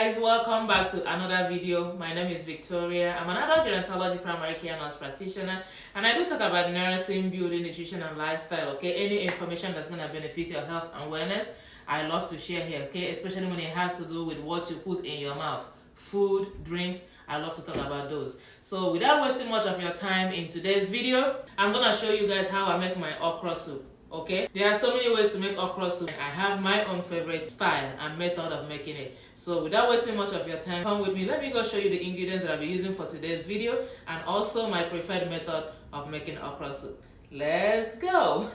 guys, welcome back to another video. My name is Victoria. I'm an adult gerontology primary care nurse practitioner, and I do talk about nursing, beauty, nutrition, and lifestyle. Okay, any information that's gonna benefit your health and wellness, I love to share here. Okay, especially when it has to do with what you put in your mouth, food, drinks. I love to talk about those. So without wasting much of your time in today's video, I'm gonna show you guys how I make my okra soup. Okay, there are so many ways to make okra soup, and I have my own favorite style and method of making it. So without wasting much of your time, come with me. Let me go show you the ingredients that I'll be using for today's video, and also my preferred method of making okra soup. Let's go.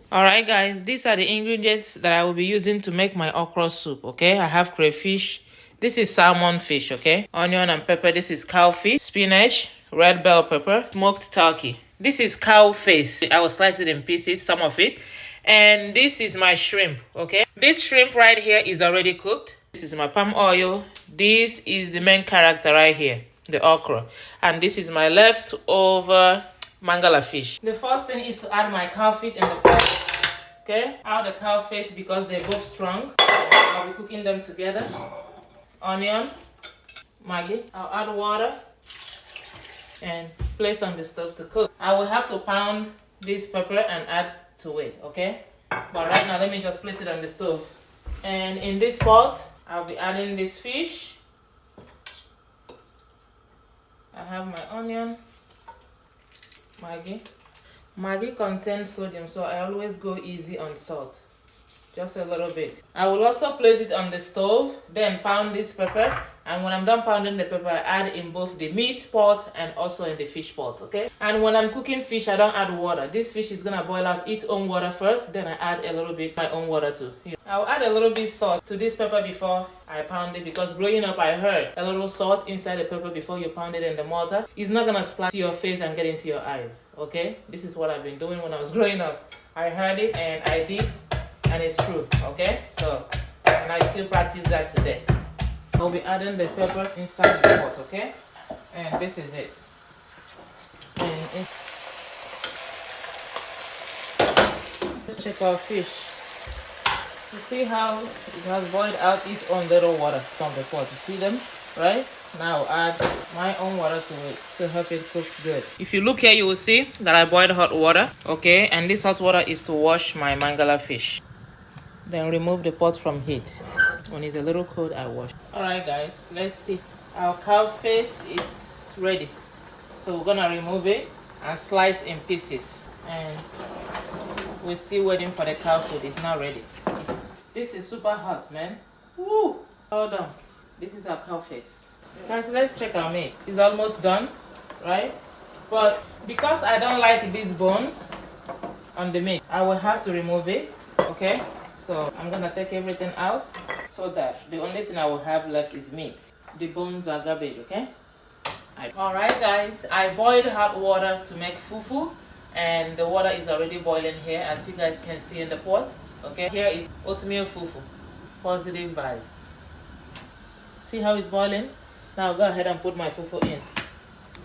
Alright guys, these are the ingredients that I will be using to make my okra soup. Okay, I have crayfish. This is salmon fish. Okay, onion and pepper. This is cowfeet, spinach, red bell pepper, smoked turkey. This is cow face. I will slice it in pieces, some of it. And this is my shrimp, okay? This shrimp right here is already cooked. This is my palm oil. This is the main character right here, the okra. And this is my leftover Mangala fish. The first thing is to add my cow feet in the pot, okay? Add the cow face because they're both strong. I'll be cooking them together. Onion, Maggi. I'll add water and place on the stove to cook. I will have to pound this pepper and add to it, okay? But right now, let me just place it on the stove. And in this pot, I'll be adding this fish. I have my onion, Maggi. Maggi contains sodium, so I always go easy on salt. Just a little bit. I will also place it on the stove, then pound this pepper. And when I'm done pounding the pepper, I add in both the meat pot and also in the fish pot, okay? And when I'm cooking fish, I don't add water. This fish is gonna boil out its own water first, then I add a little bit my own water too. I'll add a little bit salt to this pepper before I pound it, because growing up I heard a little salt inside the pepper before you pound it in the mortar is not gonna splash to your face and get into your eyes, okay? This is what I've been doing when I was growing up. I heard it and I did, and it's true, okay? So, and I still practice that today. I'll be adding the pepper inside the pot, okay? And this is it. And let's check our fish. You see how it has boiled out its own little water from the pot. You see them, right? Now I'll add my own water to it to help it cook good. If you look here, you will see that I boiled hot water, okay? And this hot water is to wash my Mangala fish. Then remove the pot from heat. When it's a little cold, I wash. Alright guys, let's see. Our cow face is ready. So we're gonna remove it and slice in pieces. And we're still waiting for the cow food. It's not ready. This is super hot, man. Woo! Hold on. This is our cow face. Guys, let's check our meat. It's almost done, right? But because I don't like these bones on the meat, I will have to remove it, okay? So I'm gonna take everything out so that the only thing I will have left is meat. The bones are garbage, okay? Alright guys, I boiled hot water to make fufu, and the water is already boiling here, as you guys can see in the pot. Okay, here is oatmeal fufu. Positive vibes. See how it's boiling? Now go ahead and put my fufu in.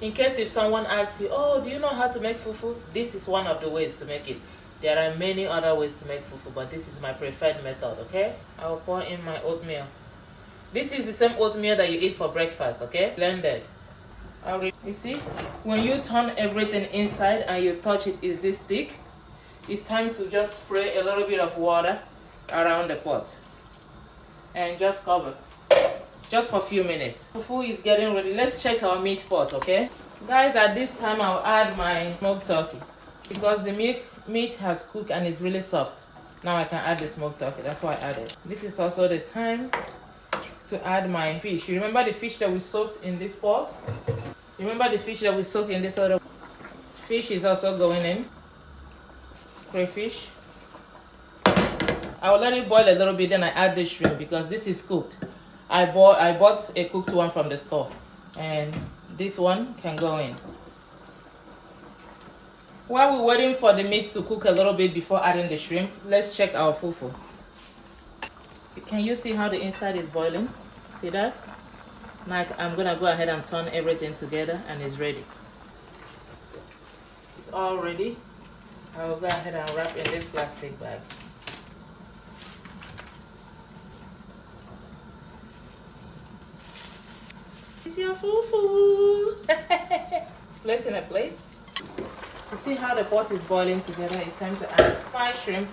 In case if someone asks you, oh, do you know how to make fufu? This is one of the ways to make it. There are many other ways to make fufu, but this is my preferred method, okay? I will pour in my oatmeal. This is the same oatmeal that you eat for breakfast, okay? Blended. You see, when you turn everything inside and you touch it is this thick, it's time to just spray a little bit of water around the pot. And just cover. Just for a few minutes. Fufu is getting ready. Let's check our meat pot, okay? Guys, at this time I'll add my smoked turkey. Because the meat has cooked and is really soft. Now I can add the smoked turkey. That's why I added. This is also the time to add my fish. You remember the fish that we soaked in this pot? Remember the fish that we soaked in this other? Fish is also going in. Crayfish. I will let it boil a little bit, then I add the shrimp because this is cooked. I bought a cooked one from the store, and this one can go in. While we're waiting for the meat to cook a little bit before adding the shrimp, let's check our fufu. Can you see how the inside is boiling? See that? Now I'm gonna go ahead and turn everything together, and it's ready. It's all ready. I will go ahead and wrap in this plastic bag. is your fufu. Place in a plate. You see how the pot is boiling together? It's time to add my shrimp.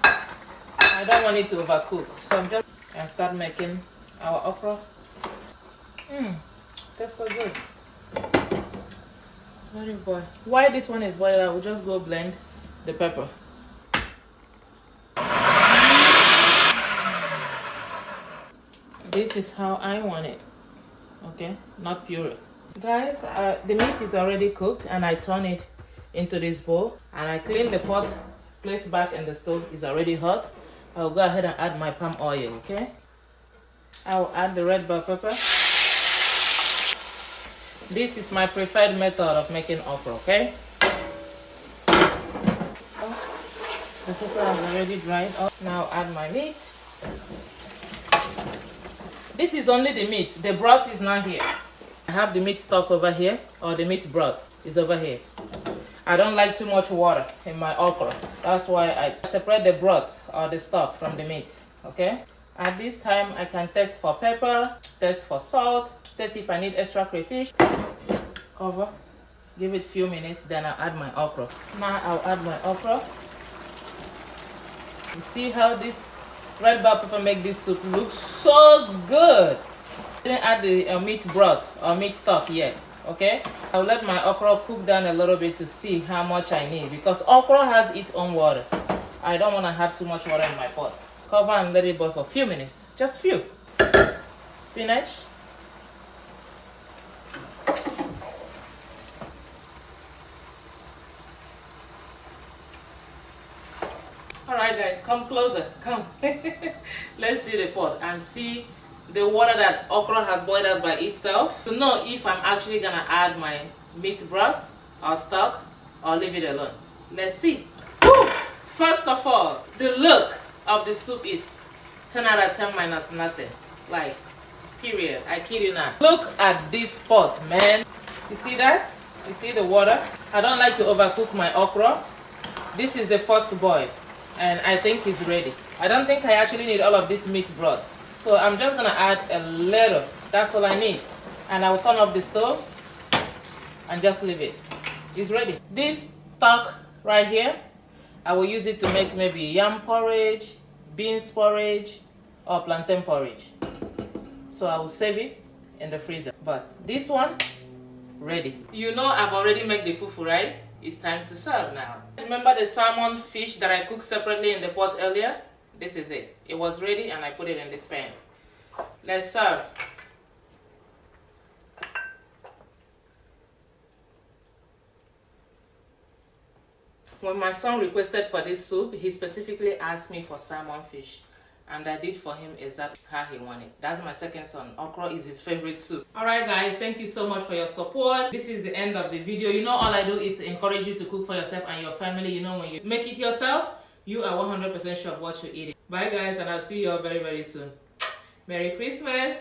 I don't want it to overcook, so I'm just gonna start making our okra. That's so good. Let it boil. While this one is boiling, I will just go blend the pepper. This is how I want it. Okay, not puree. Guys, the meat is already cooked and I turn it into this bowl and I clean the pot, place back in the stove. It's already hot. I'll go ahead and add my palm oil. Okay, I'll add the red bell pepper. This is my preferred method of making okra. Okay, the pepper has already dried up. Now I'll add my meat. This is only the meat. The broth is not here. I have the meat stock over here, or the meat broth is over here. I don't like too much water in my okra. That's why I separate the broth or the stock from the meat. Okay? At this time, I can test for pepper, test for salt, test if I need extra crayfish. Cover. Give it a few minutes, then I'll add my okra. Now I'll add my okra. You see how this red bell pepper make this soup look so good. I didn't add the meat broth or meat stock yet. Okay, I'll let my okra cook down a little bit to see how much I need, because okra has its own water. I don't want to have too much water in my pot. Cover and let it boil for a few minutes, just few. Spinach. Alright guys, come closer, come. Let's see the pot and see the water that okra has boiled out by itself to know if I'm actually gonna add my meat broth or stock or leave it alone. Let's see. Woo! First of all, the look of the soup is 10 out of 10 minus nothing. Like, period. I kid you not. Look at this pot, man. You see that? You see the water? I don't like to overcook my okra. This is the first boil and I think it's ready. I don't think I actually need all of this meat broth. So I'm just gonna add a little. That's all I need. And I will turn off the stove and just leave it. It's ready. This stock right here, I will use it to make maybe yam porridge, beans porridge, or plantain porridge. So I will save it in the freezer. But this one, ready. You know I've already made the fufu, right? It's time to serve now. Remember the salmon fish that I cooked separately in the pot earlier? This is it. It was ready and I put it in this pan. Let's serve. When my son requested for this soup, he specifically asked me for salmon fish. And I did for him exactly how he wanted. That's my second son. Okra is his favorite soup. Alright guys, thank you so much for your support. This is the end of the video. You know all I do is to encourage you to cook for yourself and your family. You know when you make it yourself, you are 100% sure of what you're eating. Bye guys, and I'll see you all very, very soon. Merry Christmas!